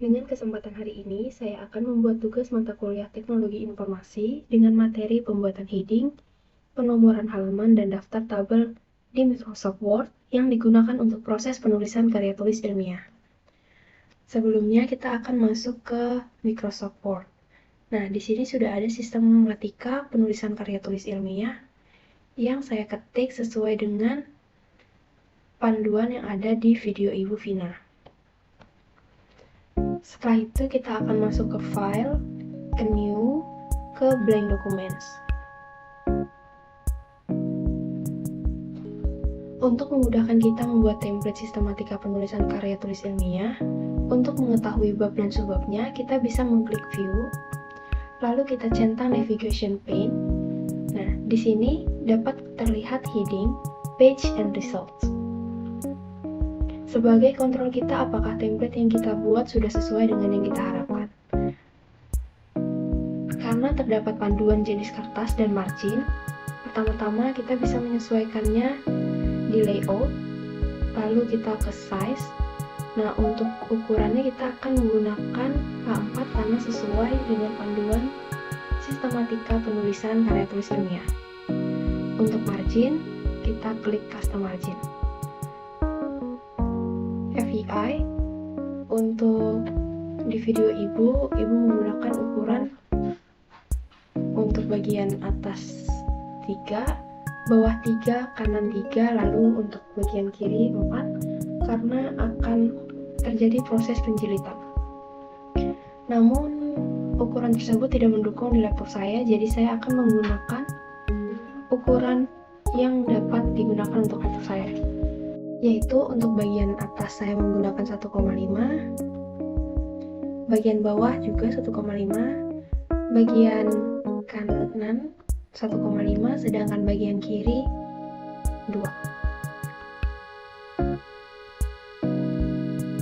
Dengan kesempatan hari ini, saya akan membuat tugas mata kuliah Teknologi Informasi dengan materi pembuatan heading, penomoran halaman, dan daftar tabel di Microsoft Word yang digunakan untuk proses penulisan karya tulis ilmiah. Sebelumnya, kita akan masuk ke Microsoft Word. Nah, di sini sudah ada sistem matematika penulisan karya tulis ilmiah yang saya ketik sesuai dengan panduan yang ada di video Ibu Vina. Setelah itu kita akan masuk ke file, ke new, ke blank documents. Untuk memudahkan kita membuat template sistematika penulisan karya tulis ilmiah, untuk mengetahui bab dan subbabnya, kita bisa mengklik view, lalu kita centang navigation pane. Nah, di sini dapat terlihat heading, page, and results. Sebagai kontrol kita apakah template yang kita buat sudah sesuai dengan yang kita harapkan. Karena terdapat panduan jenis kertas dan margin, pertama-tama kita bisa menyesuaikannya di layout, lalu kita ke size. Nah, untuk ukurannya kita akan menggunakan A4 karena sesuai dengan panduan sistematika penulisan karya tulis ilmiah. Untuk margin, kita klik custom margin. FYI, untuk di video ibu menggunakan ukuran untuk bagian atas 3, bawah 3, kanan 3, lalu untuk bagian kiri 4, karena akan terjadi proses penjilitan. Namun, ukuran tersebut tidak mendukung di laptop saya, jadi saya akan menggunakan ukuran yang dapat digunakan untuk laptop saya. Yaitu untuk bagian atas saya menggunakan 1,5, bagian bawah juga 1,5, bagian kanan 1,5, sedangkan bagian kiri 2.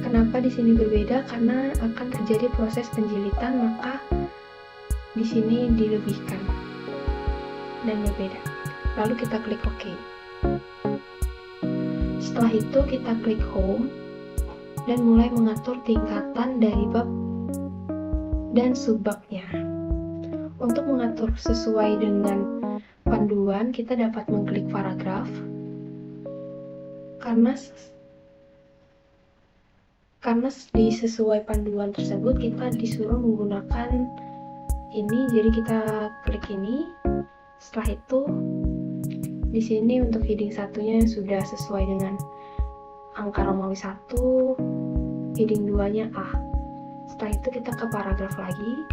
Kenapa di sini berbeda? Karena akan terjadi proses penjilitan, maka di sini dilebihkan dan berbeda. Lalu kita klik OK. Setelah itu kita klik Home dan mulai mengatur tingkatan dari bab dan subbabnya. Untuk mengatur sesuai dengan panduan, kita dapat mengklik paragraf. Karena di sesuai panduan tersebut kita disuruh menggunakan ini, jadi kita klik ini. Setelah itu di sini untuk heading satunya sudah sesuai dengan angka Romawi 1, heading 2-nya A. Setelah itu kita ke paragraf lagi.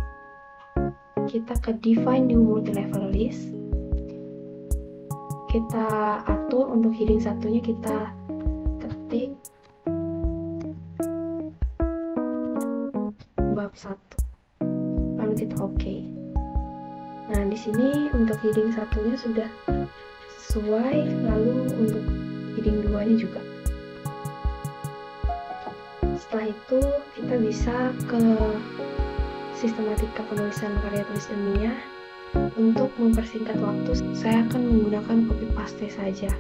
Kita ke define new multi-level list. Kita atur untuk heading satunya kita ketik bab 1. Lalu kita OK. Nah, di sini untuk heading satunya sudah sesuai, lalu untuk heading 2-nya juga. Setelah itu kita bisa ke sistematika penulisan karya tulis ilmiah. Untuk mempersingkat waktu, saya akan menggunakan copy paste saja.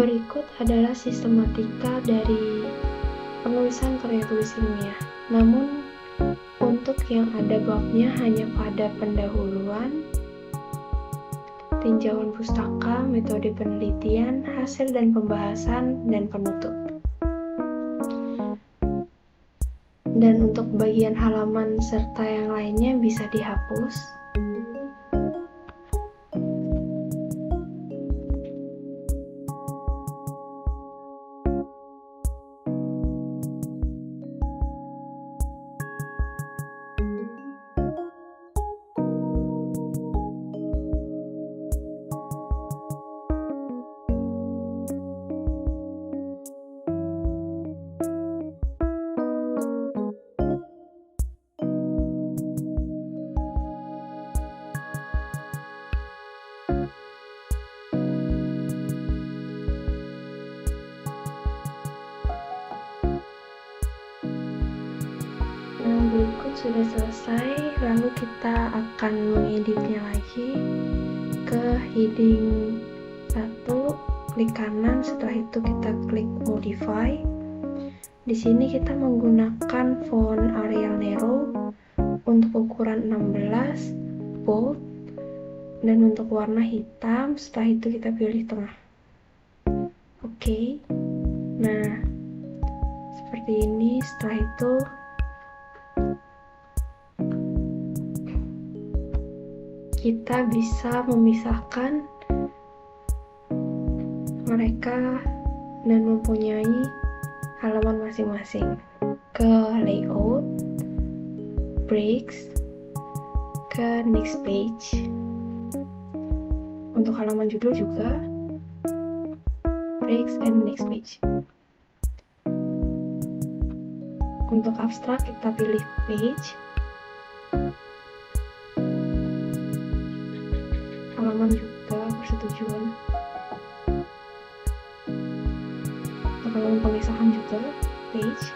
Berikut adalah sistematika dari penulisan karya tulis ilmiah. Namun, untuk yang ada babnya hanya pada pendahuluan, tinjauan pustaka, metode penelitian, hasil dan pembahasan, dan penutup. Dan untuk bagian halaman serta yang lainnya bisa dihapus. Berikut sudah selesai, lalu kita akan mengeditnya lagi. Ke heading 1, klik kanan, setelah itu kita klik modify. Di sini kita menggunakan font Arial Nero untuk ukuran 16, bold, dan untuk warna hitam. Setelah itu kita pilih tengah. Oke. Nah, seperti ini. Setelah itu kita bisa memisahkan mereka dan mempunyai halaman masing-masing. Ke layout, breaks, ke next page. Untuk halaman judul juga breaks and next page. Untuk abstrak kita pilih page. Halaman juga persetujuan. Untuk halaman pemisahan juga page.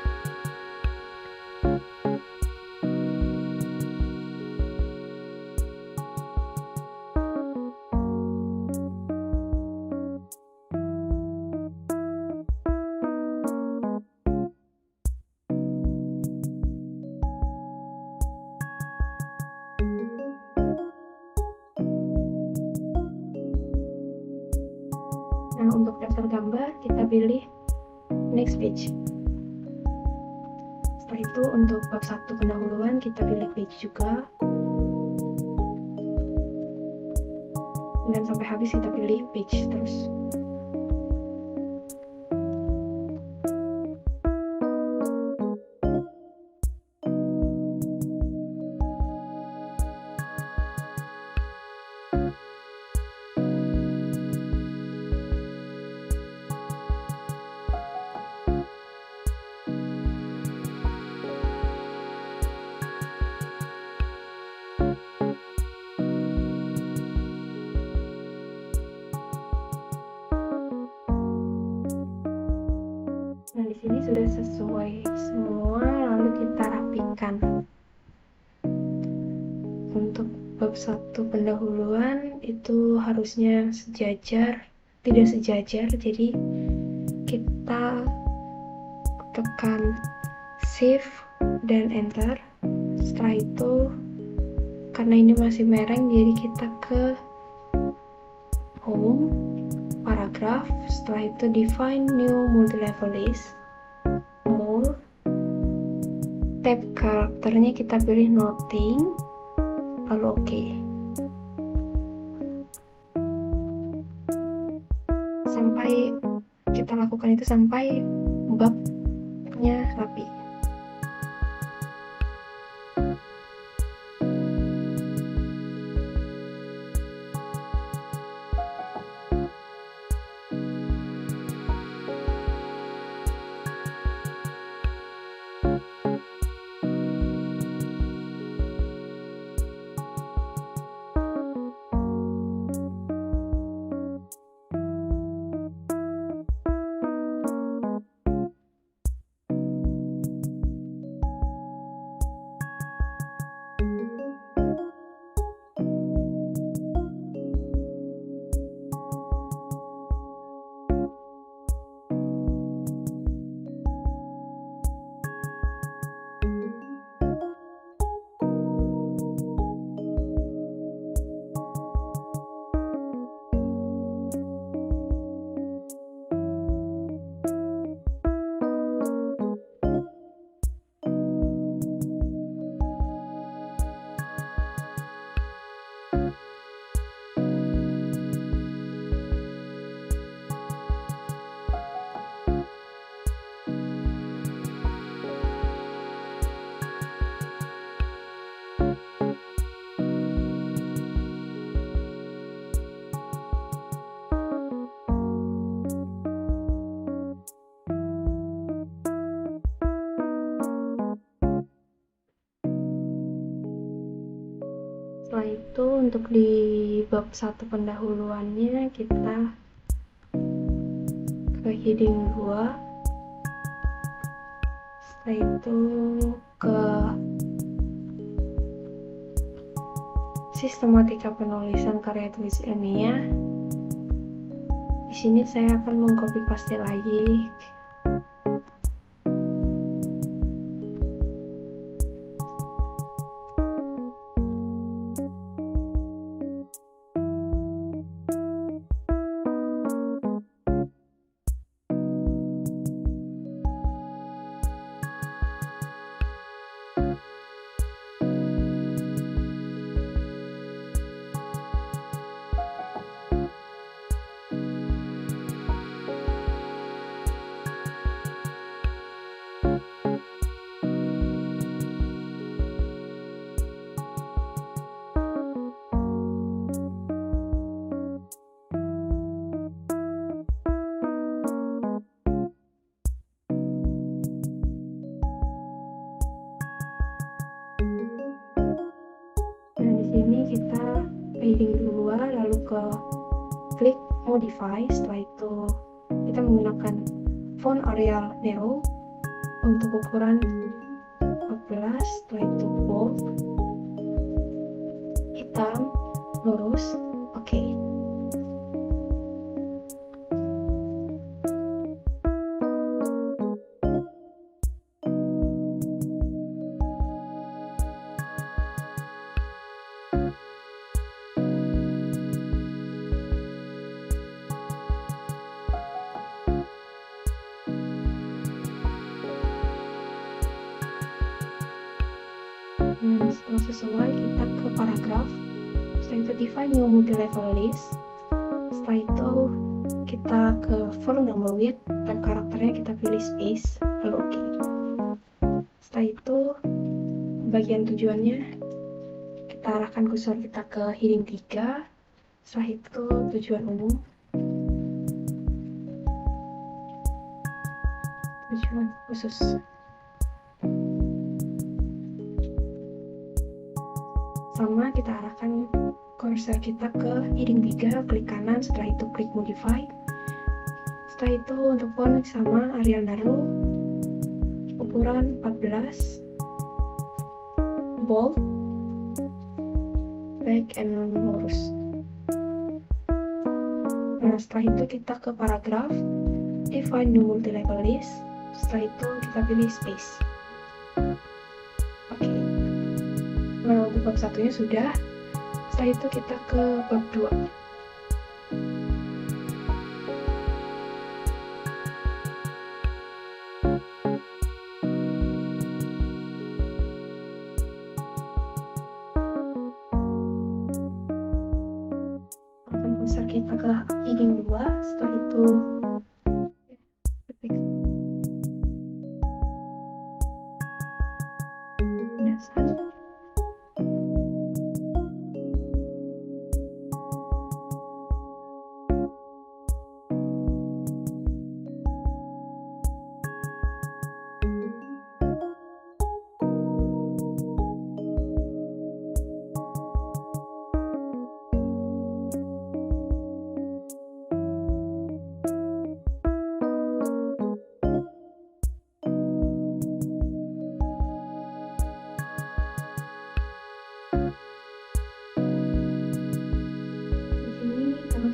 Nah, untuk daftar gambar kita pilih next page. Setelah itu untuk bab 1 pendahuluan kita pilih page juga. Dan sampai habis kita pilih page terus. Nah, di sini sudah sesuai semua, lalu kita rapikan. Untuk bab 1 pendahuluan itu harusnya sejajar, tidak sejajar, jadi kita tekan shift dan enter. Setelah itu karena ini masih mereng, jadi kita ke home, paragraph. Setelah itu define new multi-level list, more, tab karakternya kita pilih nothing, lalu oke. Sampai kita lakukan itu sampai babnya rapi. Setelah itu untuk di bab 1 pendahuluannya kita ke heading 2, setelah itu ke sistematika penulisan karya tulis ilmiah. Di sini saya akan mengcopy paste lagi ini kita heading 2, lalu ke klik modify. Setelah itu kita menggunakan font Arial Nero untuk ukuran 14, setelah itu bold, hitam, lurus, oke. Setelah sesuai, kita ke paragraf. Setelah itu define new multi-level list. Setelah itu kita ke font number width dan karakternya kita pilih space, lalu oke. Setelah itu bagian tujuannya kita arahkan kursor kita ke heading 3. Setelah itu tujuan umum, tujuan khusus. Sama, kita arahkan cursor kita ke heading 3, klik kanan, setelah itu klik modify. Setelah itu untuk font sama Arial Narrow, ukuran 14, bold, back and lurus. Nah, setelah itu kita ke paragraf, define new multi-level list. Setelah itu kita pilih space. Nah, untuk bab 1-nya sudah. Setelah itu kita ke bab 2. Akan besar kita ke heading 2. Setelah itu ketik dasar.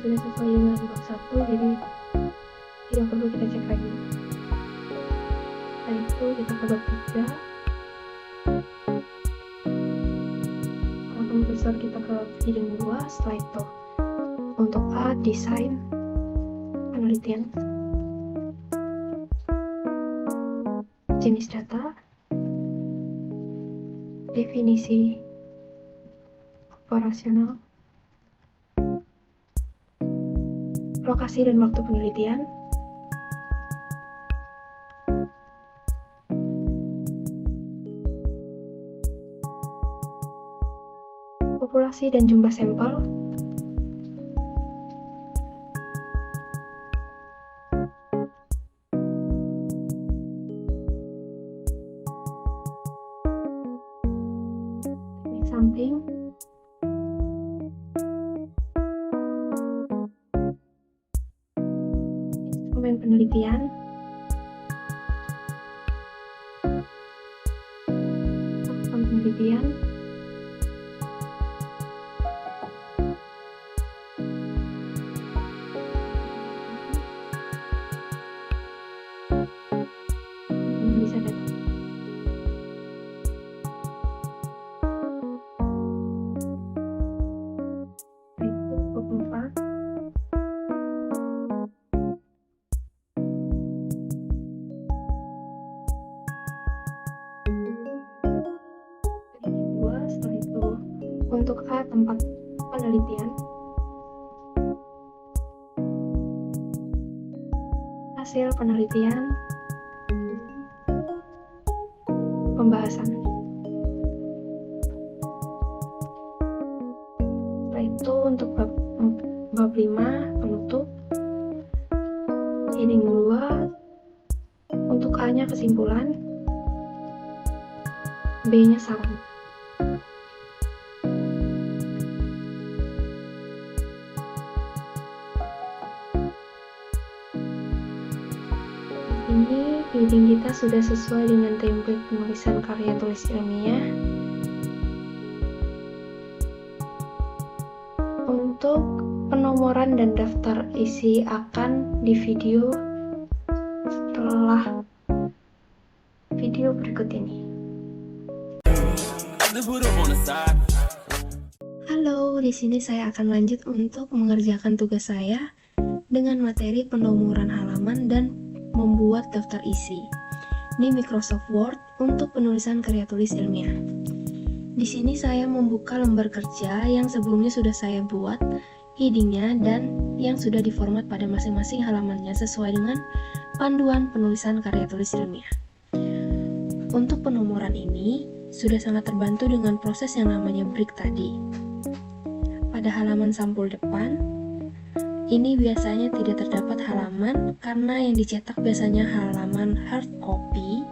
Sudah sesuai dengan bab 1, jadi tidak perlu kita cek lagi. Setelah itu kita ke bab 3. Akan besar kita ke heading 2. Setelah itu untuk A, desain penelitian, jenis data, Definisi operasional, lokasi dan waktu penelitian, populasi dan jumlah sampel, teknik sampling, instrumen penelitian, tahapan penelitian, analisa data. Itu beberapa kedua. Setelah itu untuk A, tempat penelitian, hasil penelitian, pembahasan. Setelah itu untuk bab 5 penutup, heading 2 untuk A-nya kesimpulan, B-nya saran. Ini heading kita sudah sesuai dengan template penulisan karya tulis ilmiah. Untuk penomoran dan daftar isi akan di video setelah video berikut ini. Halo, di sini saya akan lanjut untuk mengerjakan tugas saya dengan materi penomoran halaman dan membuat daftar isi di Microsoft Word untuk penulisan karya tulis ilmiah. Di sini saya membuka lembar kerja yang sebelumnya sudah saya buat headingnya dan yang sudah diformat pada masing-masing halamannya sesuai dengan panduan penulisan karya tulis ilmiah. Untuk penomoran ini sudah sangat terbantu dengan proses yang namanya break tadi. Pada halaman sampul depan, ini biasanya tidak terdapat halaman karena yang dicetak biasanya halaman hard copy,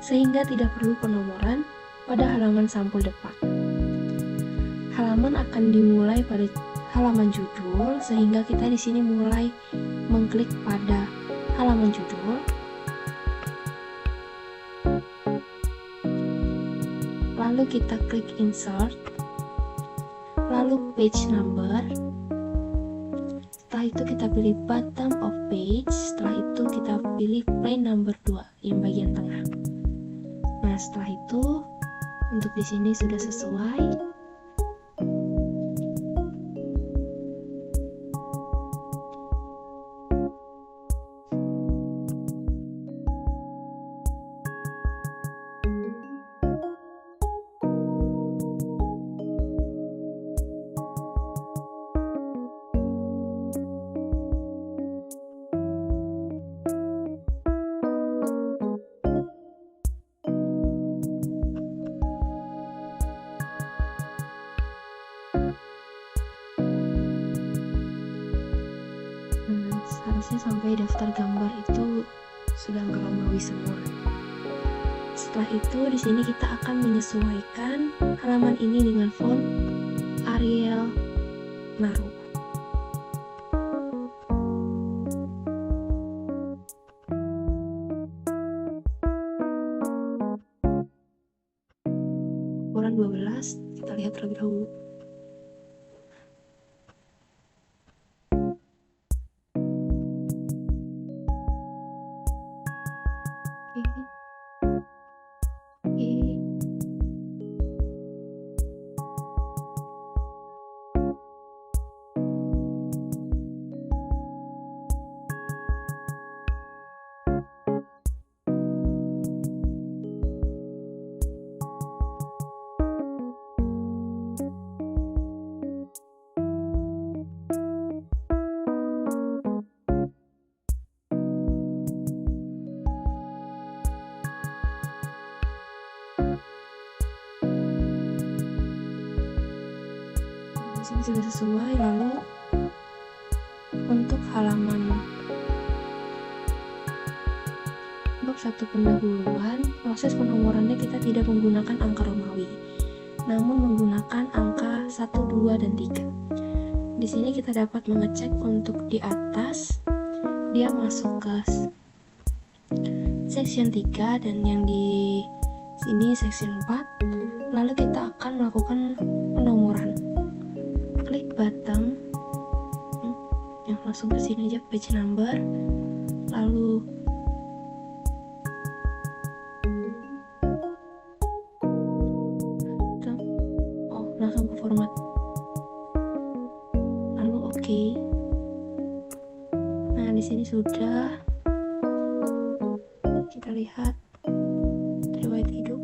sehingga tidak perlu penomoran pada halaman sampul depan. Halaman akan dimulai pada halaman judul, sehingga kita di sini mulai mengklik pada halaman judul. Lalu kita klik insert, lalu page number. Setelah itu kita pilih bottom of page, setelah itu kita pilih plain number 2 yang bagian tengah. Nah, setelah itu untuk di sini sudah sesuai. Seharusnya sampai daftar gambar itu sudah Romawi semua. Setelah itu di sini kita akan menyesuaikan halaman ini dengan font Arial Naru. Ukuran 12, kita lihat terlebih dahulu. sini sudah sesuai. Lalu untuk halaman bab 1 pendahuluan, proses penomorannya kita tidak menggunakan angka Romawi, namun menggunakan angka 1, 2, dan 3. Di sini kita dapat mengecek untuk di atas dia masuk ke section 3 dan yang di sini section 4. Lalu kita akan melakukan penomoran. Klik button yang langsung ke sini aja, page number. Lalu langsung ke format. Lalu oke. Nah, di sini sudah. Kita lihat riwayat hidup.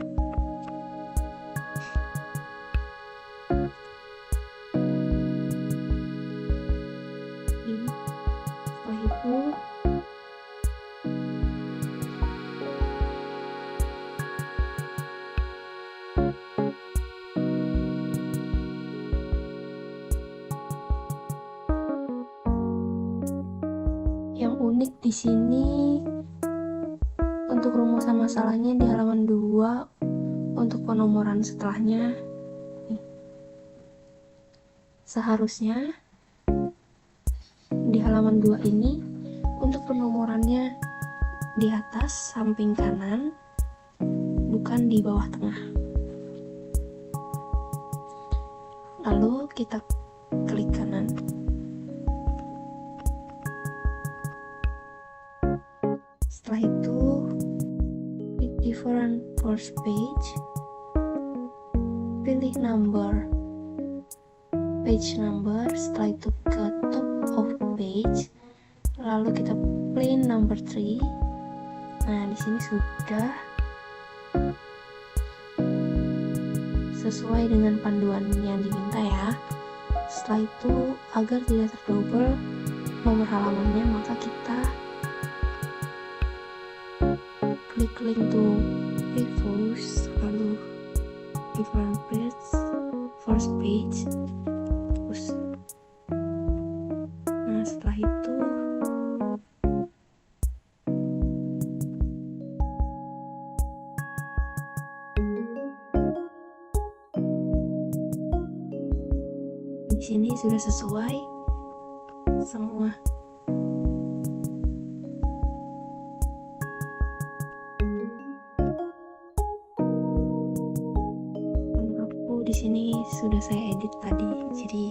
Setelah itu yang unik di sini untuk rumusan masalahnya di halaman 2, untuk penomoran setelahnya nih. Seharusnya di halaman 2 ini untuk penomorannya di atas samping kanan, bukan di bawah tengah. Lalu kita klik kanan. Setelah itu klik different first page, pilih page number, setelah itu ke top of page, lalu kita plain number 3. Nah, di sini sudah sesuai dengan panduan yang diminta ya. Setelah itu, agar tidak terdouble nomor halamannya, maka kita klik link to reverse, lalu different page, first page, terus. Nah, setelah itu di sini sudah sesuai semua. Di sini sudah saya edit tadi, jadi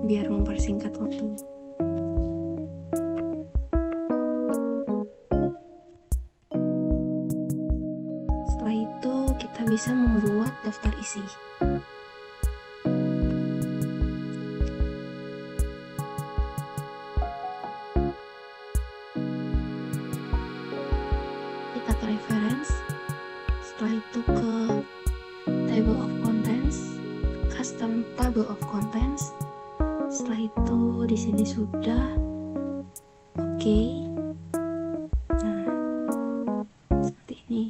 biar mempersingkat waktu. Setelah itu kita bisa membuat daftar isi. Kita ke reference, setelah itu ke table of contents, custom table of contents. Setelah itu di sini sudah oke. Nah, seperti ini.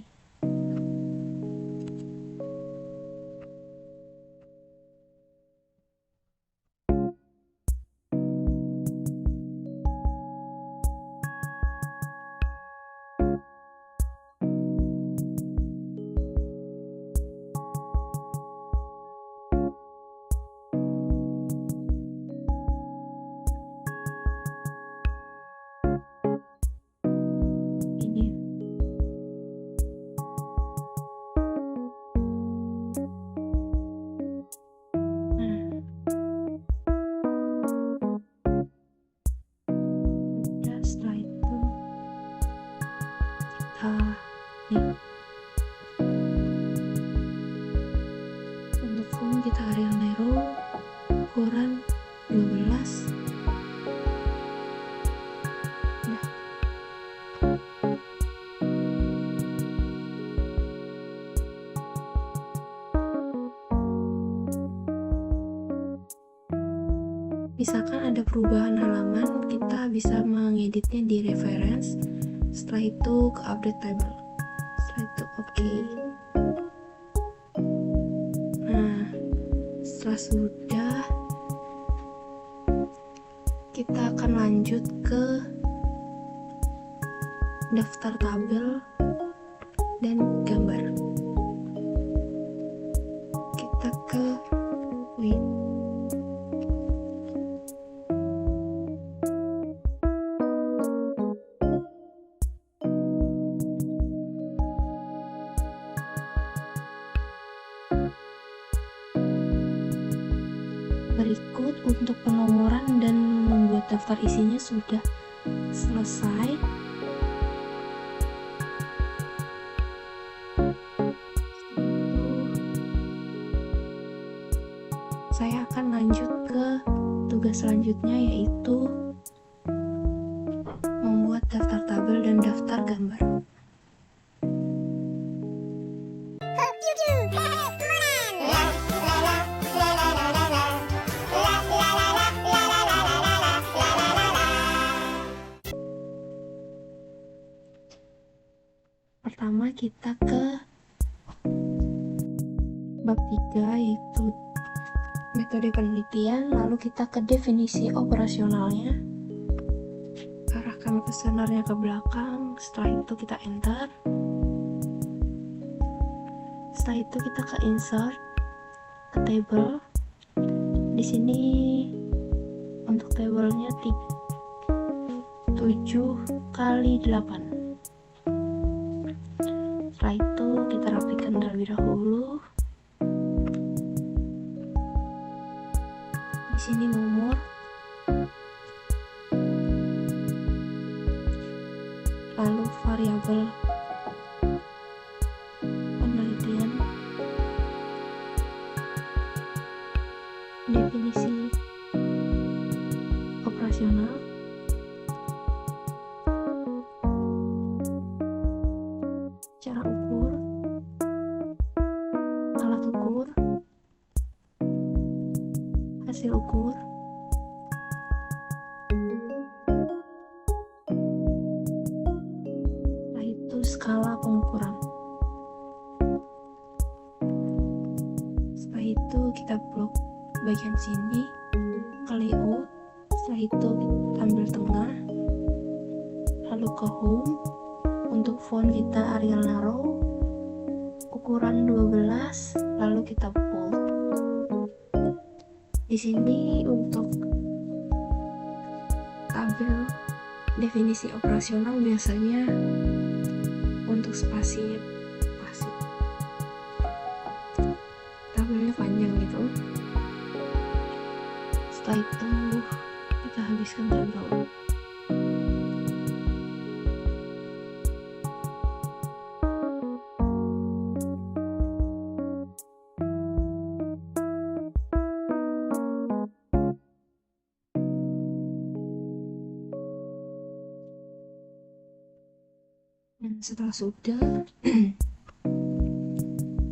Nih. Untuk font kita Arial Narrow, ukuran 12. Nah. Misalkan ada perubahan halaman, kita bisa mengeditnya di reference. Setelah itu ke update table. Setelah itu oke. Nah, setelah sudah akan lanjut ke daftar tabel dan gambar. Kita ke Win. Berikut untuk penomoran dan membuat daftar isinya sudah selesai. Saya akan lanjut ke tugas selanjutnya, yaitu membuat daftar tabel dan daftar gambar. Pertama kita ke bab 3, yaitu metode penelitian, lalu kita ke definisi operasionalnya, arahkan kuesionernya ke belakang, setelah itu kita enter, setelah itu kita ke insert, ke table. Di sini untuk tabelnya 7x8. Setelah itu kita rapikan terlebih dahulu. Di sini nomor, lalu variabel penelitian, definisi operasional, cara ukur, alat ukur, hasil ukur, setelah itu skala pengukuran. Setelah itu kita blok bagian sini ke layout, setelah itu kita ambil tengah, lalu ke home. Untuk font kita Arial Narrow, ukuran 12, lalu kita bold. Di sini untuk tabel definisi operasional biasanya untuk spasinya pasti tabelnya panjang gitu. Setelah itu kita habiskan terlebih dahulu. Setelah sudah,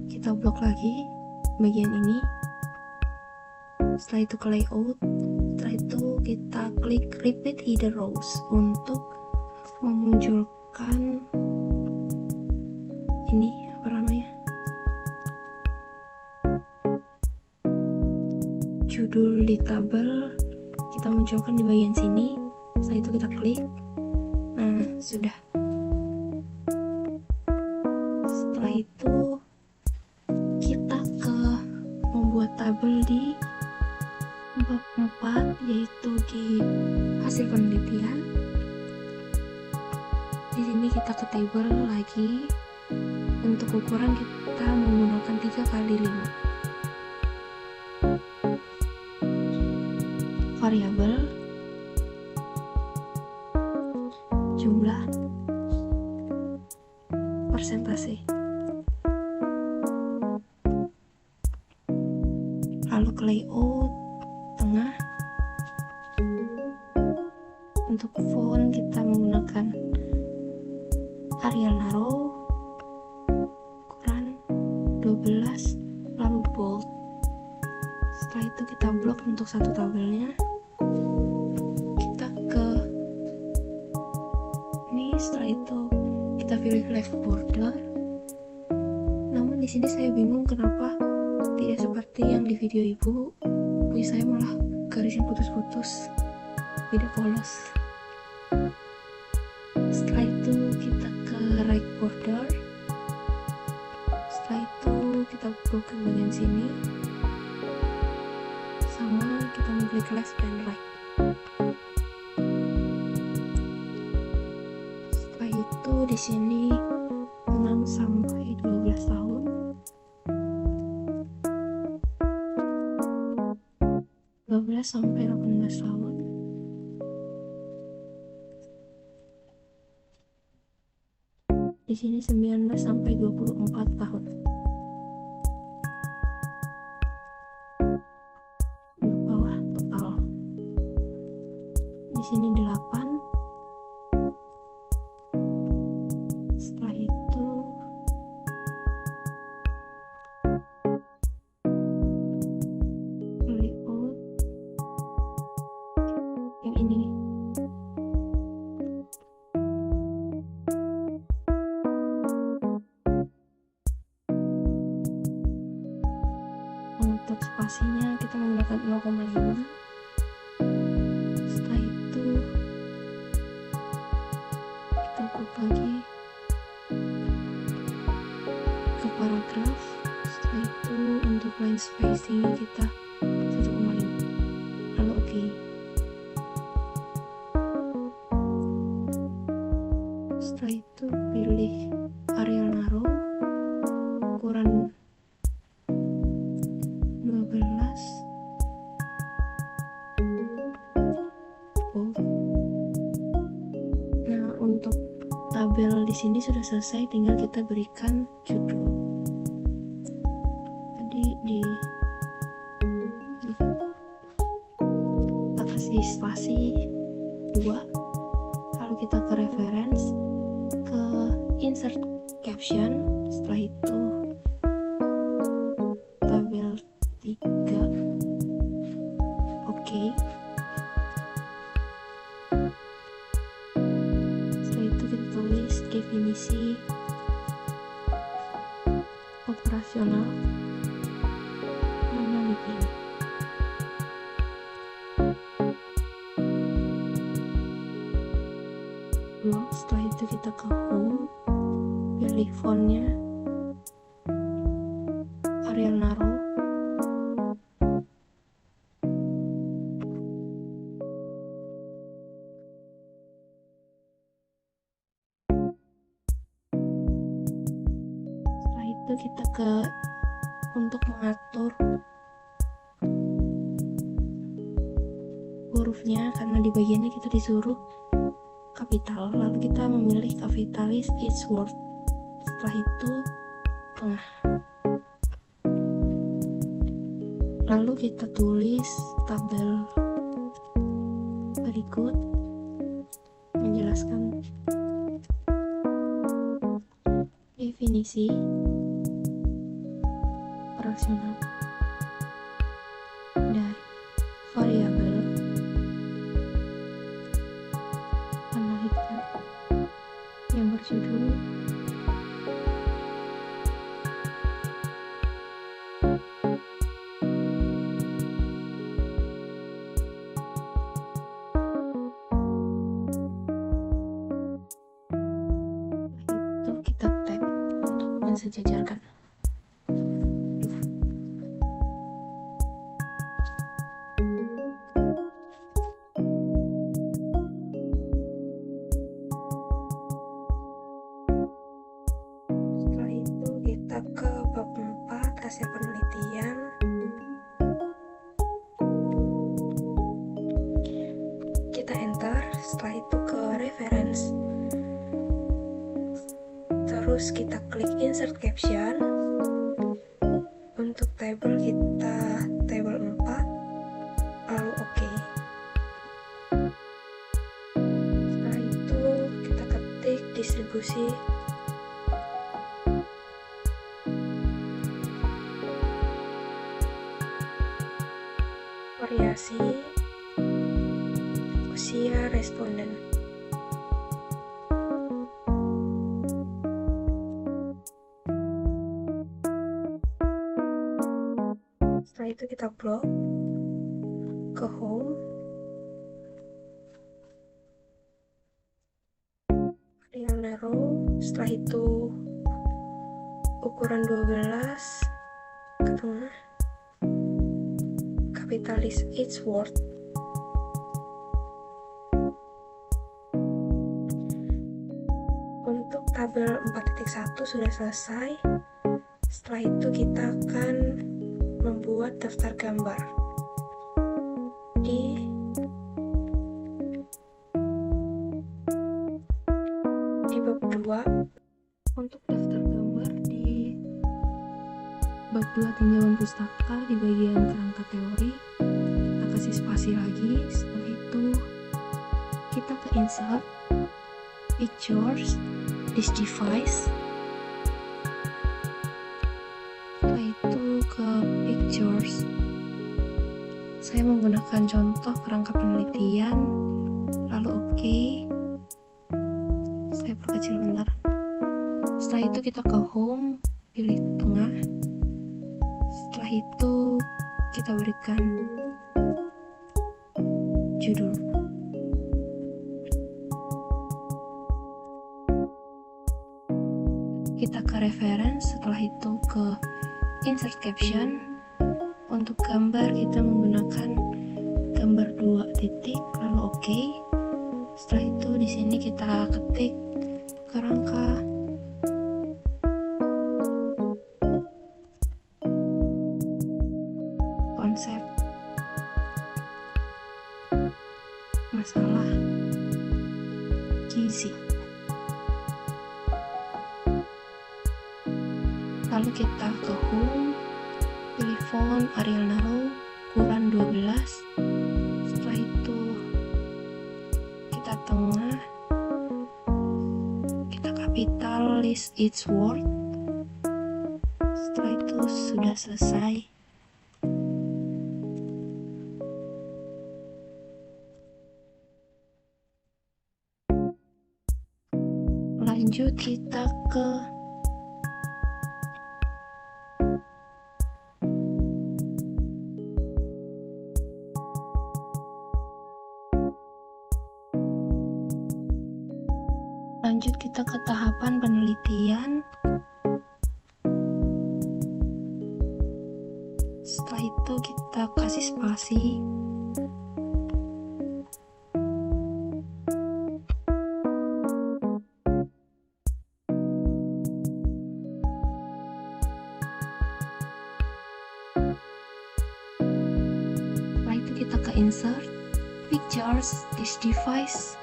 kita blok lagi bagian ini. Setelah itu ke layout, setelah itu kita klik repeat header rows untuk memunculkan ini apa namanya, judul di tabel kita munculkan di bagian sini. Setelah itu kita klik, nah sudah. Setelah itu kita ke membuat tabel di bab 4, yaitu di hasil penelitian. Di sini kita ke table lagi. Untuk ukuran kita menggunakan 3x5. Variabel, jumlah, persentase, lalu ke layout tengah. Untuk font kita menggunakan Arial Narrow, ukuran 12, lalu bold. Setelah itu kita blok untuk satu tabelnya. Kita ke ini, setelah itu kita pilih left border. Namun di sini saya bingung kenapa tidak seperti yang di video ibu saya malah garisnya putus-putus. tidak polos. Setelah itu kita ke right border. Setelah itu kita buka bagian sini, sama kita mengklik left dan right. Setelah itu di sini 6 sampai 12 tahun. 12 sampai 18 tahun. Di sini 19 sampai 24 tahun. Di bawah total. Di sini 8. Setelah itu layout yang ini nih. Untuk spasinya kita menggunakan 0,5. Setelah itu kita klik lagi ke paragraf. Setelah itu untuk line spacing kita 1,5. Lalu oke. Setelah itu pilih Arial Narrow, ukuran 12. Nah, untuk tabel di sini sudah selesai, tinggal kita berikan judul. Tadi kita kasih spasi 2, lalu kita ke reference, ke insert caption. Setelah itu tabel 3. Oke. Setelah itu kita tulis definisi operasional monolithic. Setelah itu kita ke home, pilih fontnya Arial Narrow. Setelah itu kita untuk mengatur hurufnya, karena di bagiannya kita disuruh kapital, lalu kita memilih kapitalis each word. Setelah itu tengah, lalu kita tulis tabel berikut menjelaskan definisi operasional dari variabel monolithic yang berjudul itu kita tag untuk mensejajarkan. Setelah itu kita ke bab 4, hasil penelitian. Kita enter. Setelah itu ke reference, terus kita klik insert caption. Untuk table kita table 4, lalu oke. Setelah itu kita ketik distribusi variasi usia responden. Setelah itu kita blok ke home, Setelah itu ukuran 12 ke tengah, kapitalis each word. Untuk tabel 4.1 sudah selesai. Setelah itu kita akan membuat daftar gambar di bab 2. Untuk daftar gambar di bab 2 tinjauan pustaka di bagian kerangka teori, kita kasih spasi lagi. Setelah itu kita ke insert pictures, this device. Setelah itu ke pictures, saya menggunakan contoh kerangka penelitian, lalu oke. Saya perkecil bentar. Setelah itu kita ke home, pilih tengah. Setelah itu kita berikan judul. Kita ke reference, setelah itu ke insert caption. Untuk gambar kita menggunakan gambar 2 titik, lalu oke. Setelah itu di sini kita ketik kerangka konsep masalah gizi. Lalu kita ke home, pilih font Arial Narrow ukuran 12. Setelah itu kita tengah, kita kapital list each word. Setelah itu sudah selesai. Lanjut kita ke tahapan penelitian. Setelah itu kita kasih spasi. Setelah itu kita ke insert pictures, this device.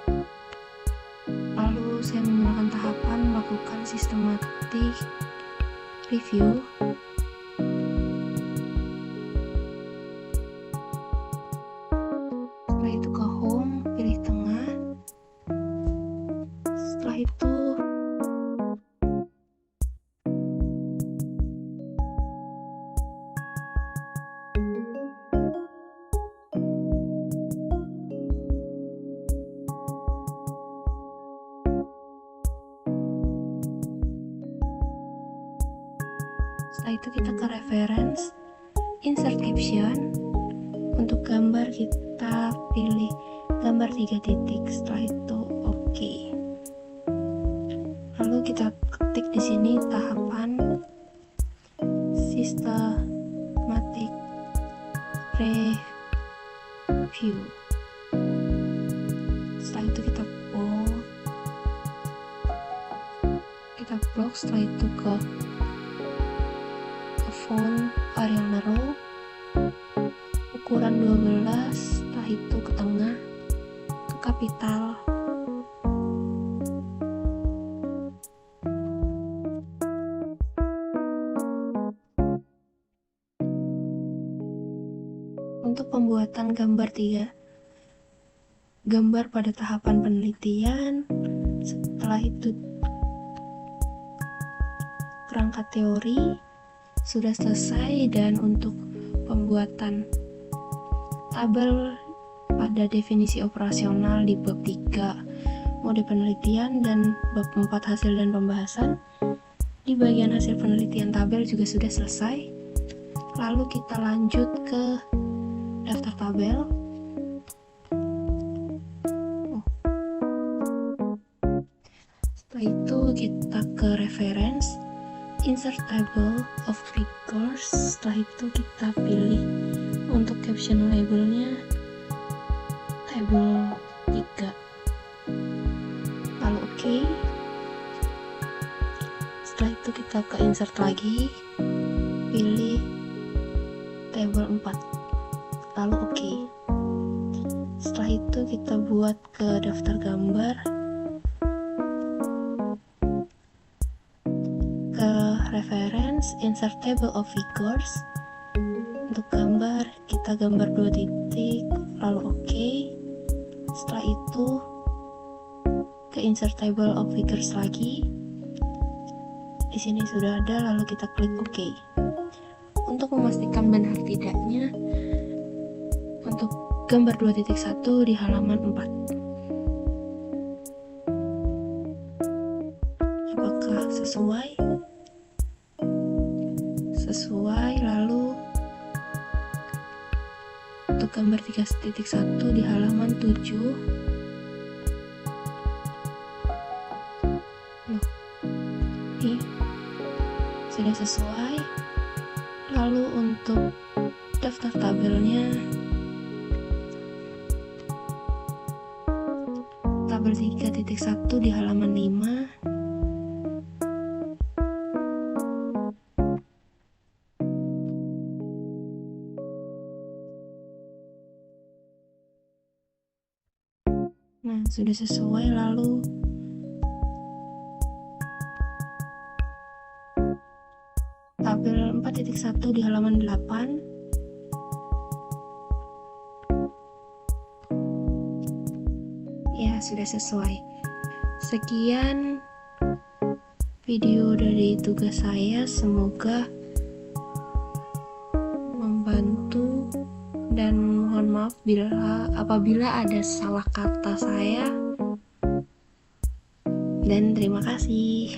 Lalu saya menggunakan tahapan melakukan systematic review. Setelah itu ke home, pilih tengah. Setelah itu kita ke reference, insert caption. Untuk gambar kita pilih gambar 3 titik. Setelah itu oke. Lalu kita ketik di sini tahapan systematic review. Setelah itu kita blok. Setelah itu ke font Arial Narrow ukuran 12. Setelah itu ke tengah, ke kapital. Untuk pembuatan gambar 3 gambar pada tahapan penelitian. Setelah itu kerangka teori sudah selesai, dan untuk pembuatan tabel pada definisi operasional di bab 3 mode penelitian dan bab 4 hasil dan pembahasan, di bagian hasil penelitian tabel juga sudah selesai. Lalu kita lanjut ke daftar tabel. Setelah itu kita ke reference, insert table of figures. Setelah itu kita pilih untuk caption labelnya table 3, lalu oke. Setelah itu kita ke insert lagi, pilih table 4, lalu oke. Setelah itu kita buat ke daftar gambar, ke reference, insert table of figures. Untuk gambar, kita gambar 2 titik, lalu oke. Setelah itu ke insert table of figures lagi. Di sini sudah ada, lalu kita klik oke. Untuk memastikan benar tidaknya, untuk gambar 2.1 di halaman 4. Apakah sesuai? Sesuai, lalu untuk gambar 3.1 di halaman 7. Loh, ini sudah sesuai. Lalu untuk daftar tabelnya, tabel 3.1 di halaman 5. Nah, sudah sesuai. Lalu tabel 4.1 di halaman 8. Ya, sudah sesuai. Sekian video dari tugas saya, semoga membantu, dan mohon maaf apabila ada salah kata saya, dan terima kasih.